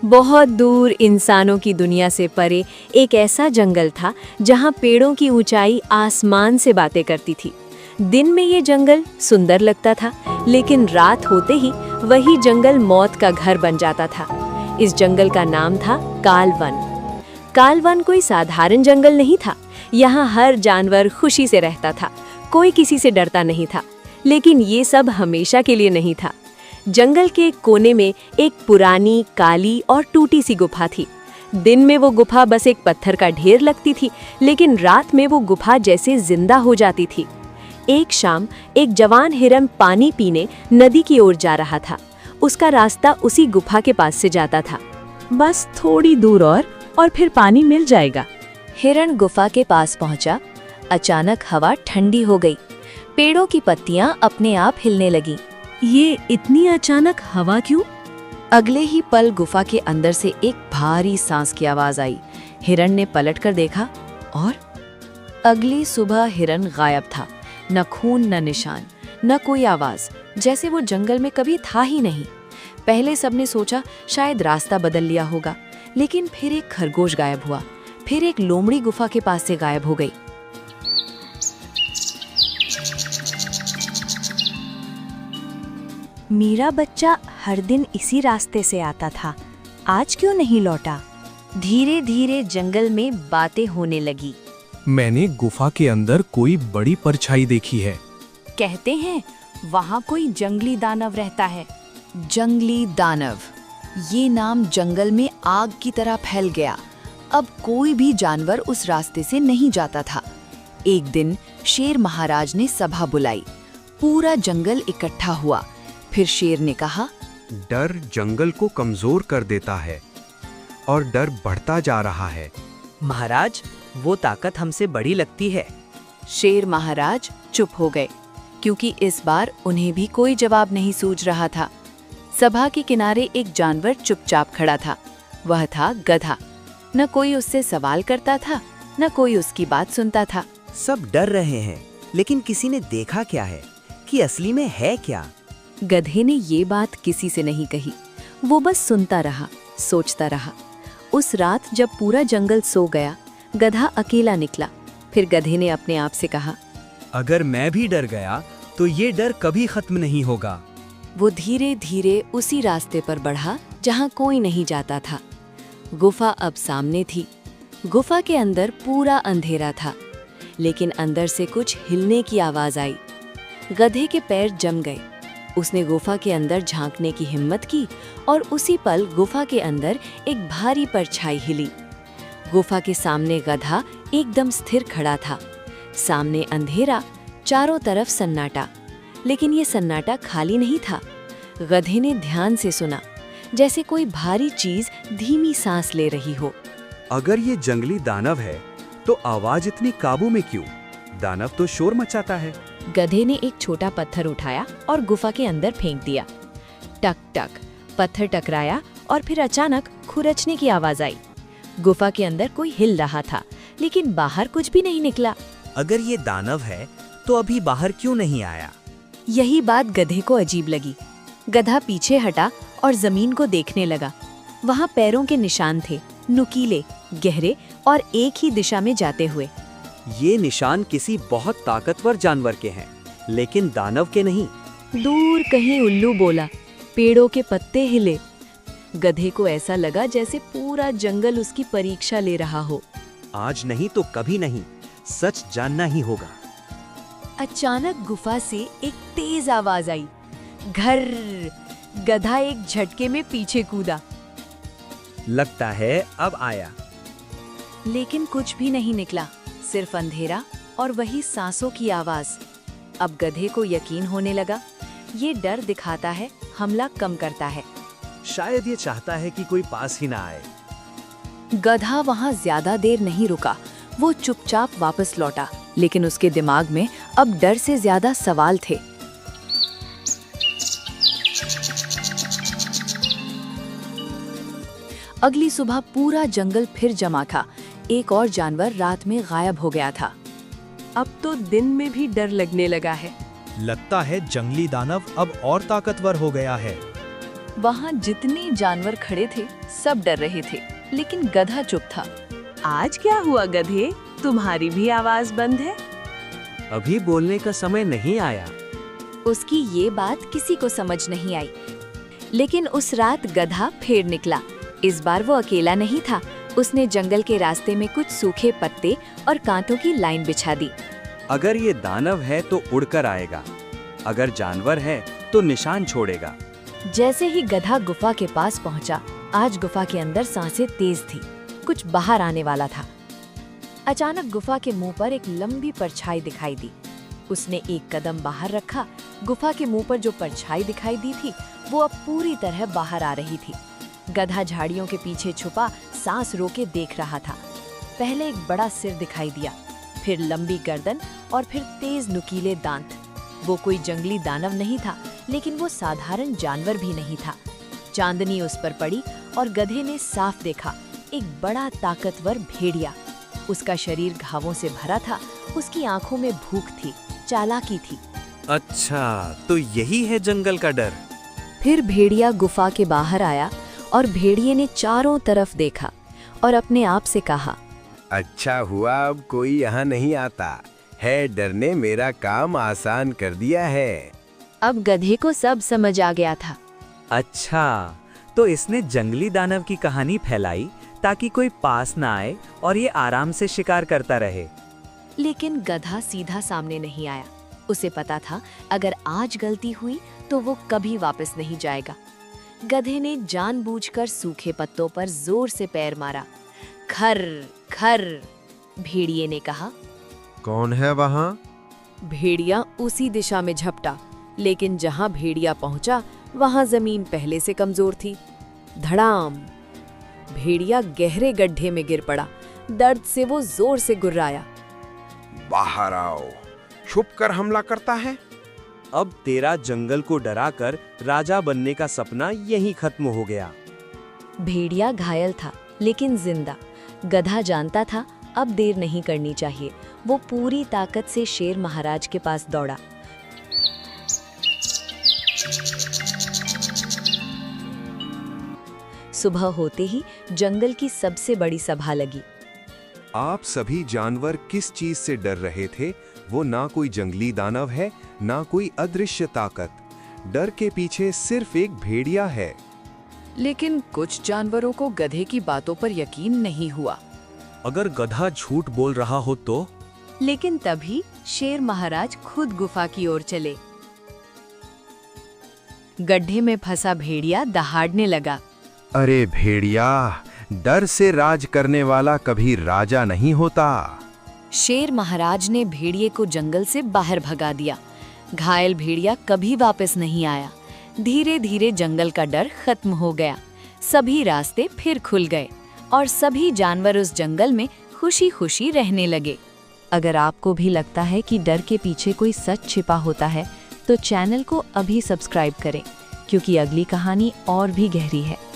बहुत दूर इंसानों की दुनिया से परे एक ऐसा जंगल था जहां पेड़ों की ऊंचाई आसमान से बातें करती थी। दिन में ये जंगल सुंदर लगता था, लेकिन रात होते ही वही जंगल मौत का घर बन जाता था। इस जंगल का नाम था कालवन। कालवन कोई साधारण जंगल नहीं था। यहाँ हर जानवर खुशी से रहता था, कोई किसी से डरता नहीं था। लेकिन ये सब हमेशा के लिए नहीं था। जंगल के एक कोने में एक पुरानी, काली और टूटी सी गुफा थी। दिन में वो गुफा बस एक पत्थर का ढेर लगती थी, लेकिन रात में वो गुफा जैसे जिंदा हो जाती थी। एक शाम एक जवान हिरन पानी पीने नदी की ओर जा रहा था। उसका रास्ता उसी गुफा के पास से जाता था। बस थोड़ी दूर और फिर पानी मिल जाएगा। हिरन गुफा के पास पहुंचा। अचानक हवा ठंडी हो गई। पेड़ों की पत्तियां अपने आप हिलने लगीं। ये इतनी अचानक हवा क्यों? अगले ही पल गुफा के अंदर से एक भारी सांस की आवाज आई। हिरन ने पलटकर देखा और अगली सुबह हिरन गायब था। न खून, न निशान, न कोई आवाज, जैसे वो जंगल में कभी था ही नहीं। पहले सबने सोचा शायद रास्ता बदल लिया होगा, लेकिन फिर एक खरगोश गायब हुआ। फिर एक लोमड़ी गुफा के पास से गायब हो गई। मेरा बच्चा हर दिन इसी रास्ते से आता था, आज क्यों नहीं लौटा? धीरे धीरे जंगल में बातें होने लगी। मैंने गुफा के अंदर कोई बड़ी परछाई देखी है। कहते हैं वहाँ कोई जंगली दानव रहता है। जंगली दानव, ये नाम जंगल में आग की तरह फैल गया। अब कोई भी जानवर उस रास्ते से नहीं जाता था। एक दिन शेर महाराज ने सभा बुलाई। पूरा जंगल इकट्ठा हुआ। फिर शेर ने कहा, डर जंगल को कमजोर कर देता है और डर बढ़ता जा रहा है। महाराज, वो ताकत हमसे बड़ी लगती है। शेर महाराज चुप हो गए, क्योंकि इस बार उन्हें भी कोई जवाब नहीं सूझ रहा था। सभा के किनारे एक जानवर चुपचाप खड़ा था। वह था गधा। न कोई उससे सवाल करता था, न कोई उसकी बात सुनता था। सब डर रहे हैं, लेकिन किसी ने देखा क्या है कि असली में है क्या? गधे ने ये बात किसी से नहीं कही। वो बस सुनता रहा, सोचता रहा। उस रात जब पूरा जंगल सो गया, गधा अकेला निकला। फिर गधे ने अपने आप से कहा, अगर मैं भी डर गया तो ये डर कभी खत्म नहीं होगा। वो धीरे धीरे उसी रास्ते पर बढ़ा जहाँ कोई नहीं जाता था। गुफा अब सामने थी। गुफा के अंदर पूरा अंधेरा था, लेकिन अंदर से कुछ हिलने की आवाज आई। गधे के पैर जम गए। उसने गुफा के अंदर झांकने की हिम्मत की और उसी पल गुफा के अंदर एक भारी परछाई हिली। गुफा के सामने गधा एकदम स्थिर खड़ा था। सामने अंधेरा, चारों तरफ सन्नाटा। लेकिन ये सन्नाटा खाली नहीं था। गधे ने ध्यान से सुना, जैसे कोई भारी चीज धीमी सांस ले रही हो। अगर ये जंगली दानव है तो आवाज इतनी काबू में क्यों? दानव तो शोर मचाता है। गधे ने एक छोटा पत्थर उठाया और गुफा के अंदर फेंक दिया। टक टक पत्थर टकराया और फिर अचानक खुरचने की आवाज आई। गुफा के अंदर कोई हिल रहा था, लेकिन बाहर कुछ भी नहीं निकला। अगर ये दानव है तो अभी बाहर क्यों नहीं आया? यही बात गधे को अजीब लगी। गधा पीछे हटा और जमीन को देखने लगा। वहाँ पैरों के निशान थे, नुकीले, गहरे और एक ही दिशा में जाते हुए। ये निशान किसी बहुत ताकतवर जानवर के हैं, लेकिन दानव के नहीं। दूर कहीं उल्लू बोला, पेड़ों के पत्ते हिले। गधे को ऐसा लगा जैसे पूरा जंगल उसकी परीक्षा ले रहा हो। आज नहीं तो कभी नहीं, सच जानना ही होगा। अचानक गुफा से एक तेज आवाज आई, घर। गधा एक झटके में पीछे कूदा। लगता है अब आया। लेकिन कुछ भी नहीं निकला, सिर्फ अंधेरा और वही सांसों की आवाज। अब गधे को यकीन होने लगा, ये डर दिखाता है, हमला कम करता है। शायद ये चाहता है कि कोई पास ही ना आए। गधा वहां ज्यादा देर नहीं रुका। वो चुपचाप वापस लौटा, लेकिन उसके दिमाग में अब डर से ज्यादा सवाल थे। अगली सुबह पूरा जंगल फिर जमा था। एक और जानवर रात में गायब हो गया था। अब तो दिन में भी डर लगने लगा है। लगता है जंगली दानव अब और ताकतवर हो गया है। वहाँ जितने जानवर खड़े थे सब डर रहे थे, लेकिन गधा चुप था। आज क्या हुआ गधे, तुम्हारी भी आवाज बंद है? अभी बोलने का समय नहीं आया। उसकी ये बात किसी को समझ नहीं आई। लेकिन उस रात गधा फिर निकला। इस बार वो अकेला नहीं था। उसने जंगल के रास्ते में कुछ सूखे पत्ते और कांटों की लाइन बिछा दी। अगर ये दानव है तो उड़कर आएगा, अगर जानवर है तो निशान छोड़ेगा। जैसे ही गधा गुफा के पास पहुंचा, आज गुफा के अंदर सांसें तेज थी, कुछ बाहर आने वाला था। अचानक गुफा के मुंह पर एक लंबी परछाई दिखाई दी। उसने एक कदम बाहर रखा। गुफा के मुंह पर जो परछाई दिखाई दी थी वो अब पूरी तरह बाहर आ रही थी। गधा झाड़ियों के पीछे छुपा सांस रोके देख रहा था। पहले एक बड़ा सिर दिखाई दिया, फिर लंबी गर्दन और फिर तेज नुकीले दांत। वो कोई जंगली दानव नहीं था, लेकिन वो साधारण जानवर भी नहीं था। चांदनी उस पर पड़ी और गधे ने साफ देखा एक बड़ा ताकतवर भेड़िया। उसका शरीर घावों से भरा था, उसकी आंखों में भूख थी, चालाकी थी। अच्छा, तो यही है जंगल का डर। फिर भेड़िया गुफा के बाहर आया और भेड़िए ने चारों तरफ देखा और अपने आप से कहा, अच्छा हुआ अब कोई यहाँ नहीं आता है, डर ने मेरा काम आसान कर दिया है। अब गधे को सब समझ आ गया था। अच्छा, तो इसने जंगली दानव की कहानी फैलाई ताकि कोई पास ना आए और ये आराम से शिकार करता रहे। लेकिन गधा सीधा सामने नहीं आया। उसे पता था अगर आज गलती हुई तो वो कभी वापस नहीं जाएगा। गधे ने जानबूझकर सूखे पत्तों पर जोर से पैर मारा। खर खर, भेड़िए ने कहा। कौन है वहाँ? भेड़िया उसी दिशा में झपटा, लेकिन जहां भेड़िया पहुंचा वहां जमीन पहले से कमजोर थी। धड़ाम! भेड़िया गहरे गड्ढे में गिर पड़ा। दर्द से वो जोर से गुर्राया। बाहर आओ, छुप कर हमला करता है। अब तेरा जंगल को डराकर राजा बनने का सपना यहीं खत्म हो गया। भेड़िया घायल था लेकिन जिंदा। गधा जानता था अब देर नहीं करनी चाहिए। वो पूरी ताकत से शेर महाराज के पास दौड़ा। सुबह होते ही जंगल की सबसे बड़ी सभा लगी। आप सभी जानवर किस चीज से डर रहे थे? वो ना कोई जंगली दानव है, ना कोई अदृश्य ताकत। डर के पीछे सिर्फ एक भेड़िया है। लेकिन कुछ जानवरों को गधे की बातों पर यकीन नहीं हुआ। अगर गधा झूठ बोल रहा हो तो? लेकिन तभी शेर महाराज खुद गुफा की ओर चले। गड्ढे में फंसा भेड़िया दहाड़ने लगा। अरे भेड़िया, डर से राज करने वाला कभी राजा नहीं होता। शेर महाराज ने भेड़िए को जंगल से बाहर भगा दिया। घायल भेड़िया कभी वापस नहीं आया। धीरे धीरे जंगल का डर खत्म हो गया। सभी रास्ते फिर खुल गए और सभी जानवर उस जंगल में खुशी खुशी रहने लगे। अगर आपको भी लगता है कि डर के पीछे कोई सच छिपा होता है, तो चैनल को अभी सब्सक्राइब करें, क्योंकि अगली कहानी और भी गहरी है।